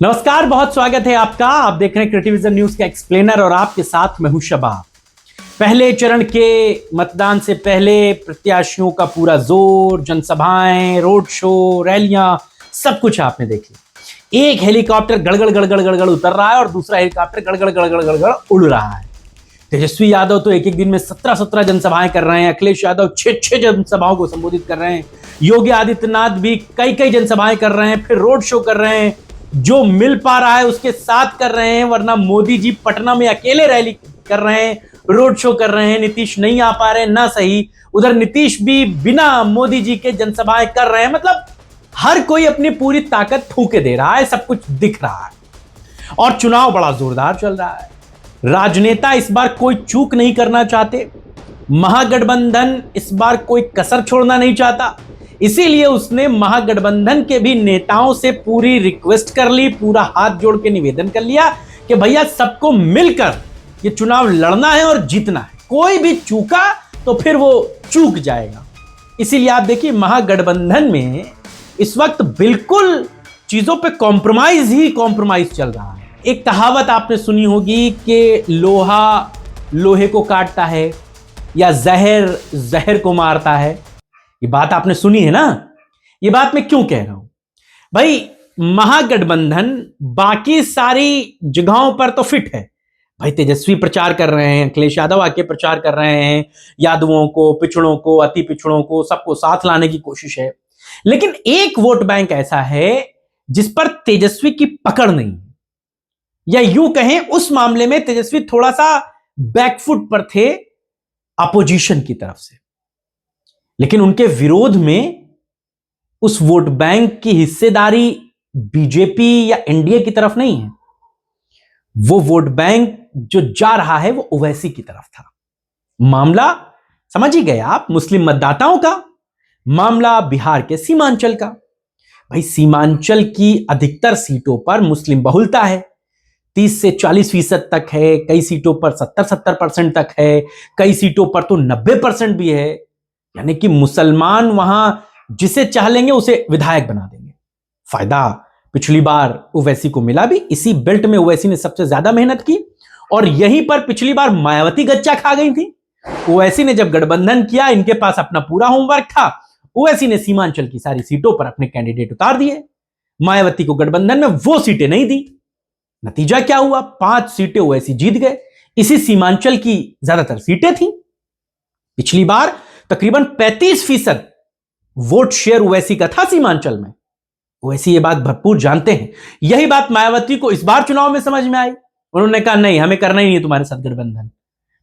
नमस्कार, बहुत स्वागत है आपका। आप देख रहे हैं क्रिएटिव विजन न्यूज का एक्सप्लेनर और आपके साथ मैं हूं शबाब। पहले चरण के मतदान से पहले प्रत्याशियों का पूरा जोर, जनसभाएं, रोड शो, रैलियां, सब कुछ आपने देख लिया। एक हेलीकॉप्टर गड़गड़ गड़गड़ गड़गड़ उतर रहा है और दूसरा हेलीकॉप्टर गड़गड़ गड़गड़ गड़गड़ उड़ रहा है। तेजस्वी यादव तो एक एक दिन में 17 जनसभाएं कर रहे हैं। अखिलेश यादव 6 जनसभाओं को संबोधित कर रहे हैं। योगी आदित्यनाथ भी कई जनसभाएं कर रहे हैं, फिर रोड शो कर रहे हैं। जो मिल पा रहा है उसके साथ कर रहे हैं, वरना मोदी जी पटना में अकेले रैली कर रहे हैं, रोड शो कर रहे हैं। नीतीश नहीं आ पा रहे हैं, ना सही। उधर नीतीश भी बिना मोदी जी के जनसभाएं कर रहे हैं। मतलब हर कोई अपनी पूरी ताकत फूके दे रहा है, सब कुछ दिख रहा है। और चुनाव बड़ा जोरदार चल रहा है। राजनेता इस बार कोई चूक नहीं करना चाहते। महागठबंधन इस बार कोई कसर छोड़ना नहीं चाहता। इसीलिए उसने महागठबंधन के भी नेताओं से पूरी रिक्वेस्ट कर ली, पूरा हाथ जोड़ के निवेदन कर लिया कि भैया सबको मिलकर ये चुनाव लड़ना है और जीतना है। कोई भी चूका तो फिर वो चूक जाएगा। इसीलिए आप देखिए महागठबंधन में इस वक्त बिल्कुल चीजों पे कॉम्प्रोमाइज चल रहा है। एक कहावत आपने सुनी होगी कि लोहा लोहे को काटता है या जहर जहर को मारता है। ये बात आपने सुनी है ना। ये बात मैं क्यों कह रहा हूं भाई? महागठबंधन बाकी सारी जगहों पर तो फिट है भाई। तेजस्वी प्रचार कर रहे हैं, अखिलेश यादव आके प्रचार कर रहे हैं, यादवों को, पिछड़ों को, अति पिछड़ों को, सबको साथ लाने की कोशिश है। लेकिन एक वोट बैंक ऐसा है जिस पर तेजस्वी की पकड़ नहीं है, या यूं कहें उस मामले में तेजस्वी थोड़ा सा बैकफुट पर थे अपोजिशन की तरफ से। लेकिन उनके विरोध में उस वोट बैंक की हिस्सेदारी बीजेपी या एनडीए की तरफ नहीं है। वो वोट बैंक जो जा रहा है वो ओवैसी की तरफ था। मामला समझ ही गए आप, मुस्लिम मतदाताओं का मामला, बिहार के सीमांचल का। भाई सीमांचल की अधिकतर सीटों पर मुस्लिम बहुलता है, 30 से 40% तक है। कई सीटों पर 70% तक है, कई सीटों पर तो 90% भी है। यानी कि मुसलमान वहां जिसे चाह लेंगे उसे विधायक बना देंगे। फायदा पिछली बार ओवैसी को मिला भी। इसी बेल्ट में ओवैसी ने सबसे ज्यादा मेहनत की और यहीं पर पिछली बार मायावती गच्चा खा गई थी। ओवैसी ने जब गठबंधन किया, इनके पास अपना पूरा होमवर्क था। ओवैसी ने सीमांचल की सारी सीटों पर अपने कैंडिडेट उतार दिए। मायावती को गठबंधन में वो सीटें नहीं दी। नतीजा क्या हुआ? 5 सीटें ओवैसी जीत गए। इसी सीमांचल की ज्यादातर सीटें थी। पिछली बार तकरीबन 35% वोट शेयर ओवैसी का था सीमांचल में। ओवैसी ये बात भरपूर जानते हैं। यही बात मायावती को इस बार चुनाव में समझ में आई। उन्होंने कहा नहीं, हमें करना ही नहीं तुम्हारे साथ गठबंधन,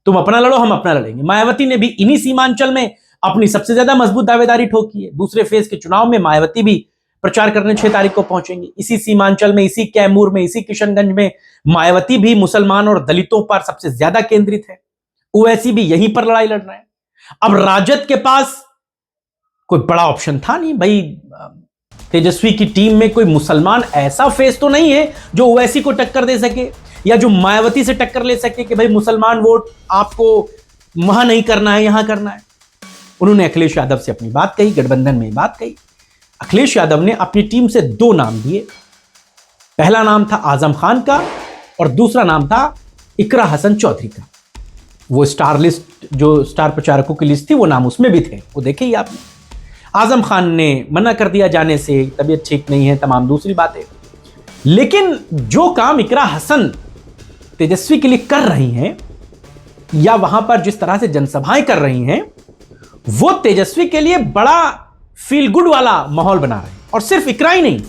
तुम अपना लड़ो, हम अपना लड़ेंगे। मायावती ने भी इन्हीं सीमांचल में अपनी सबसे ज्यादा मजबूत दावेदारी ठोकी है। दूसरे फेज के चुनाव में मायावती भी प्रचार करने 6 तारीख को पहुंचेंगे। इसी सीमांचल में, इसी कैमूर में, इसी किशनगंज में मायावती भी मुसलमान और दलितों पर सबसे ज्यादा केंद्रित है। ओवैसी भी यहीं पर लड़ाई लड़ रहे हैं। अब राजद के पास कोई बड़ा ऑप्शन था नहीं भाई। तेजस्वी की टीम में कोई मुसलमान ऐसा फेस तो नहीं है जो ओवैसी को टक्कर दे सके या जो मायावती से टक्कर ले सके कि भाई मुसलमान वोट आपको वहां नहीं करना है, यहां करना है। उन्होंने अखिलेश यादव से अपनी बात कही, गठबंधन में बात कही। अखिलेश यादव ने अपनी टीम से 2 नाम दिए। पहला नाम था आजम खान का और दूसरा नाम था इकरा हसन चौधरी का। वो स्टार लिस्ट, जो स्टार प्रचारकों की लिस्ट थी, वो नाम उसमें भी थे, वो देखे ही आपने। आजम खान ने मना कर दिया जाने से, तबीयत ठीक नहीं है, तमाम दूसरी बातें। लेकिन जो काम इकरा हसन तेजस्वी के लिए कर रही हैं या वहां पर जिस तरह से जनसभाएं कर रही हैं, वो तेजस्वी के लिए बड़ा फील गुड वाला माहौल बना रहे हैं। और सिर्फ इकरा ही नहीं,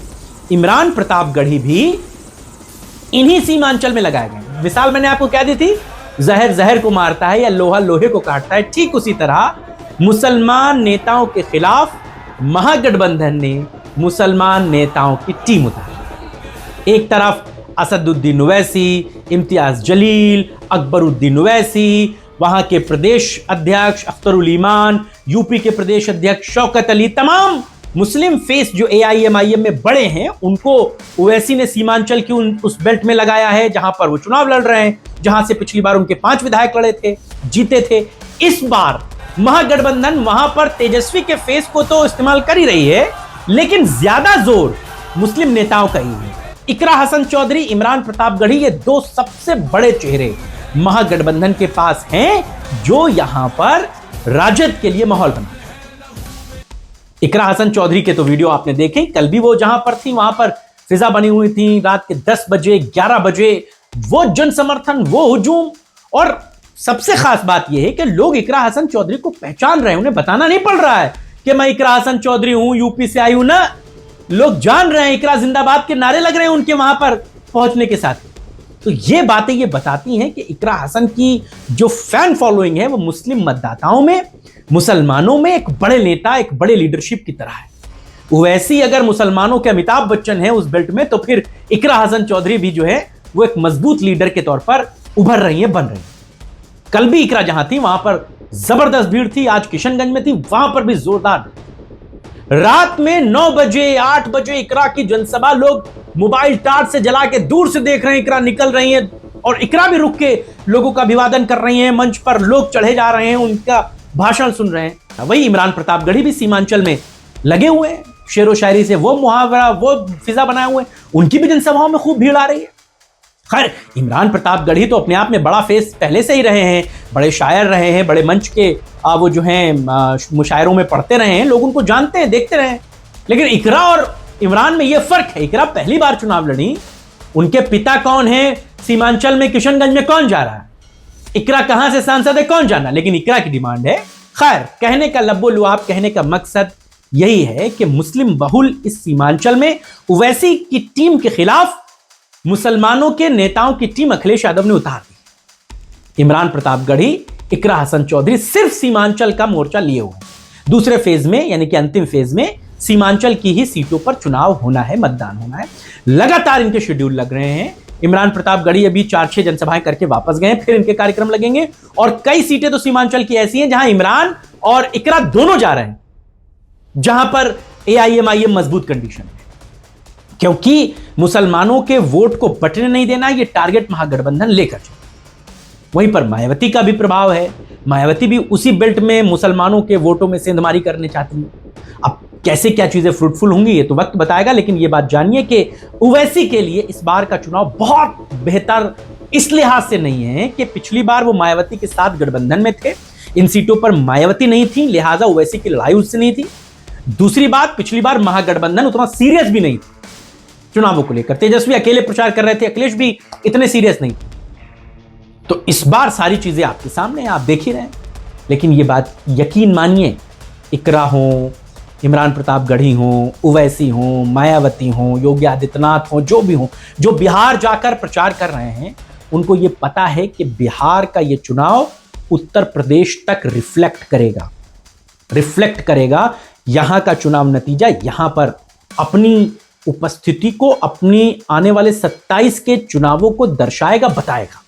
इमरान प्रतापगढ़ी भी इन्हीं सीमांचल में लगाए गए। मिसाल मैंने आपको क्या दी थी, जहर जहर को मारता है या लोहा लोहे को काटता है। ठीक उसी तरह मुसलमान नेताओं के खिलाफ महागठबंधन ने मुसलमान नेताओं की टीम उतारी। एक तरफ असदुद्दीन ओवैसी, इम्तियाज जलील, अकबरुद्दीन ओवैसी, वहां के प्रदेश अध्यक्ष अख्तरुल ईमान, यूपी के प्रदेश अध्यक्ष शौकत अली, तमाम मुस्लिम फेस जो एआईएमआईएम में बड़े हैं, उनको ओवैसी ने सीमांचल की उस बेल्ट में लगाया है जहां पर वो चुनाव लड़ रहे हैं, जहां से पिछली बार उनके 5 विधायक लड़े थे, जीते थे। इस बार महागठबंधन वहां पर तेजस्वी के फेस को तो इस्तेमाल कर ही रही है, लेकिन ज्यादा जोर मुस्लिम नेताओं का ही है। इकरा हसन चौधरी, इमरान प्रतापगढ़ी, ये दो सबसे बड़े चेहरे महागठबंधन के पास हैं जो यहां पर राजद के लिए माहौल बना। इकरा हसन चौधरी के तो वीडियो आपने देखे, कल भी वो जहां पर थी वहां पर फिजा बनी हुई थी, रात के 10 बजे 11 बजे वो जन समर्थन, वो हुजूम। और सबसे खास बात यह है कि लोग इकरा हसन चौधरी को पहचान रहे हैं, उन्हें बताना नहीं पड़ रहा है कि मैं इकरा हसन चौधरी हूं, यूपी से आई हूं ना, लोग जान रहे हैं, इकरा जिंदाबाद के नारे लग रहे हैं उनके वहां पर पहुंचने के साथ। तो ये बातें ये बताती हैं कि इकरा हसन की जो फैन फॉलोइंग है वो मुस्लिम मतदाताओं में, मुसलमानों में एक बड़े नेता, एक बड़े लीडरशिप की तरह है। वैसी अगर मुसलमानों के अमिताभ बच्चन है उस बेल्ट में, तो फिर इकरा हसन चौधरी भी जो है वो एक मजबूत लीडर के तौर पर उभर रही है, बन रही है। कल भी इकरा जहां थी वहां पर जबरदस्त भीड़ थी, आज किशनगंज में थी, वहां पर भी जोरदार। रात में 9 बजे 8 बजे इकरा की जनसभा लोग मोबाइल टार्च से जला के दूर से देख रहे हैं, इकरा निकल रही है और इकरा भी रुक के लोगों का अभिवादन कर रही है, मंच पर लोग चढ़े जा रहे हैं, उनका भाषण सुन रहे हैं। वही इमरान प्रतापगढ़ी भी सीमांचल में लगे हुए हैं, शेरो शायरी से वो मुहावरा, वो फिजा बनाए हुए, उनकी भी जनसभाओं में खूब भीड़ आ रही है। खैर, इमरान प्रतापगढ़ी तो अपने आप में बड़ा फेस पहले से ही रहे हैं, बड़े शायर रहे हैं, बड़े मंच के वो जो हैं मुशायरों में पढ़ते रहे हैं, लोग उनको जानते हैं, देखते रहे हैं। लेकिन इकरा और इमरान में ये फर्क है, इकरा पहली बार चुनाव लड़ी, उनके पिता कौन है, सीमांचल में किशनगंज में कौन जा रहा है, इकरा कहां से सांसद है कौन जाना, लेकिन इकरा की डिमांड है। खैर, कहने का लब्बो लुआब, कहने का मकसद यही है कि मुस्लिम बहुल इस सीमांचल में ओवैसी की टीम के खिलाफ मुसलमानों के नेताओं की टीम अखिलेश यादव ने उतार दी। इमरान प्रतापगढ़ी, इकरा हसन चौधरी सिर्फ सीमांचल का मोर्चा लिए हुए हैं। दूसरे फेज में यानी कि अंतिम फेज में सीमांचल की ही सीटों पर चुनाव होना है, मतदान होना है। लगातार इनके शेड्यूल लग रहे हैं। इमरान प्रतापगढ़ी अभी 4-6 जनसभाएं करके वापस गए, फिर इनके कार्यक्रम लगेंगे। और कई सीटें तो सीमांचल की ऐसी हैं जहां इमरान और इकरा दोनों जा रहे हैं, जहां पर AIM-IM मजबूत कंडीशन है, क्योंकि मुसलमानों के वोट को बटने नहीं देना, यह टारगेट महागठबंधन लेकर चले। वहीं पर मायावती का भी प्रभाव है, मायावती भी उसी बेल्ट में मुसलमानों के वोटों में सेंधमारी करने चाहती है। अब कैसे क्या चीजें फ्रूटफुल होंगी ये तो वक्त बताएगा, लेकिन ये बात जानिए कि ओवैसी के लिए इस बार का चुनाव बहुत बेहतर इस लिहाज से नहीं है कि पिछली बार वो मायावती के साथ गठबंधन में थे, इन सीटों पर मायावती नहीं थी, लिहाजा ओवैसी की लड़ाई उससे नहीं थी। दूसरी बात, पिछली बार महागठबंधन उतना सीरियस भी नहीं थी चुनावों को लेकर, तेजस्वी अकेले प्रचार कर रहे थे, अखिलेश भी इतने सीरियस नहीं थे। तो इस बार सारी चीजें आपके सामने, आप देख ही रहे हैं। लेकिन ये बात यकीन मानिए, इकरा हो, इमरान प्रतापगढ़ी हो, ओवैसी हो, मायावती हो, योगी आदित्यनाथ हो, जो भी हो, जो बिहार जाकर प्रचार कर रहे हैं, उनको ये पता है कि बिहार का ये चुनाव उत्तर प्रदेश तक रिफ्लेक्ट करेगा। यहां का चुनाव नतीजा यहां पर अपनी उपस्थिति को, अपनी आने वाले 27 के चुनावों को दर्शाएगा, बताएगा।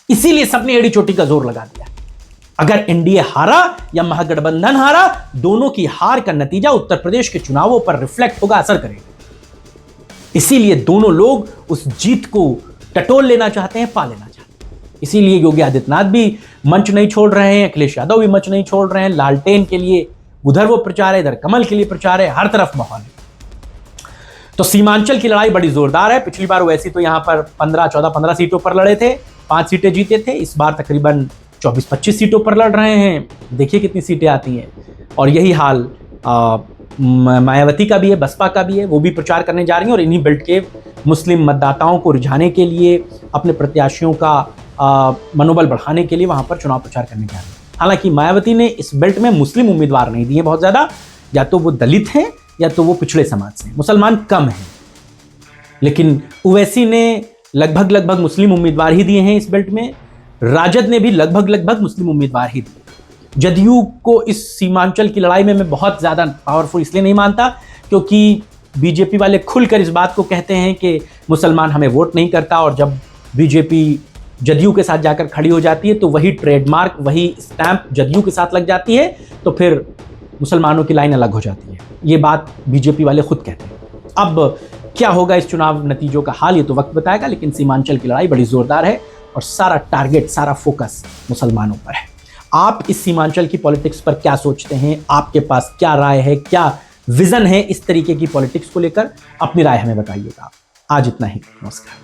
इसीलिए सबने एड़ी चोटी का जोर लगा दिया। अगर एनडीए हारा या महागठबंधन हारा, दोनों की हार का नतीजा उत्तर प्रदेश के चुनावों पर रिफ्लेक्ट होगा, असर करेगा। इसीलिए दोनों लोग उस जीत को टटोल लेना चाहते हैं, पा लेना चाहते हैं। इसीलिए योगी आदित्यनाथ भी मंच नहीं छोड़ रहे हैं, अखिलेश यादव भी मंच नहीं छोड़ रहे हैं। लालटेन के लिए उधर वो प्रचार है, इधर कमल के लिए प्रचार है, हर तरफ माहौल है। तो सीमांचल की लड़ाई बड़ी जोरदार है। पिछली बार वैसी तो यहां पर 15 सीटों पर लड़े थे, 5 सीटें जीते थे। इस बार तकरीबन 24-25 सीटों पर लड़ रहे हैं, देखिए कितनी सीटें आती हैं। और यही हाल मायावती का भी है, बसपा का भी है, वो भी प्रचार करने जा रही हैं और इन्हीं बेल्ट के मुस्लिम मतदाताओं को रिझाने के लिए, अपने प्रत्याशियों का मनोबल बढ़ाने के लिए वहां पर चुनाव प्रचार करने जा रही हैं। हालांकि मायावती ने इस बेल्ट में मुस्लिम उम्मीदवार नहीं दिए बहुत ज्यादा, या तो वो दलित हैं या तो वो पिछड़े समाज से, मुसलमान कम हैं। लेकिन ओवैसी ने लगभग मुस्लिम उम्मीदवार ही दिए हैं इस बेल्ट में। राजद ने भी लगभग मुस्लिम उम्मीदवार ही दिए। जदयू को इस सीमांचल की लड़ाई में मैं बहुत ज्यादा पावरफुल इसलिए नहीं मानता क्योंकि बीजेपी वाले खुलकर इस बात को कहते हैं कि मुसलमान हमें वोट नहीं करता, और जब बीजेपी जदयू के साथ जाकर खड़ी हो जाती है तो वही ट्रेडमार्क, वही स्टैंप जदयू के साथ लग जाती है, तो फिर मुसलमानों की लाइन अलग हो जाती है। ये बात बीजेपी वाले खुद कहते हैं। अब क्या होगा इस चुनाव नतीजों का हाल, ये तो वक्त बताएगा, लेकिन सीमांचल की लड़ाई बड़ी जोरदार है और सारा टारगेट, सारा फोकस मुसलमानों पर है। आप इस सीमांचल की पॉलिटिक्स पर क्या सोचते हैं? आपके पास क्या राय है, क्या विजन है इस तरीके की पॉलिटिक्स को लेकर? अपनी राय हमें बताइएगा। आज इतना ही, नमस्कार।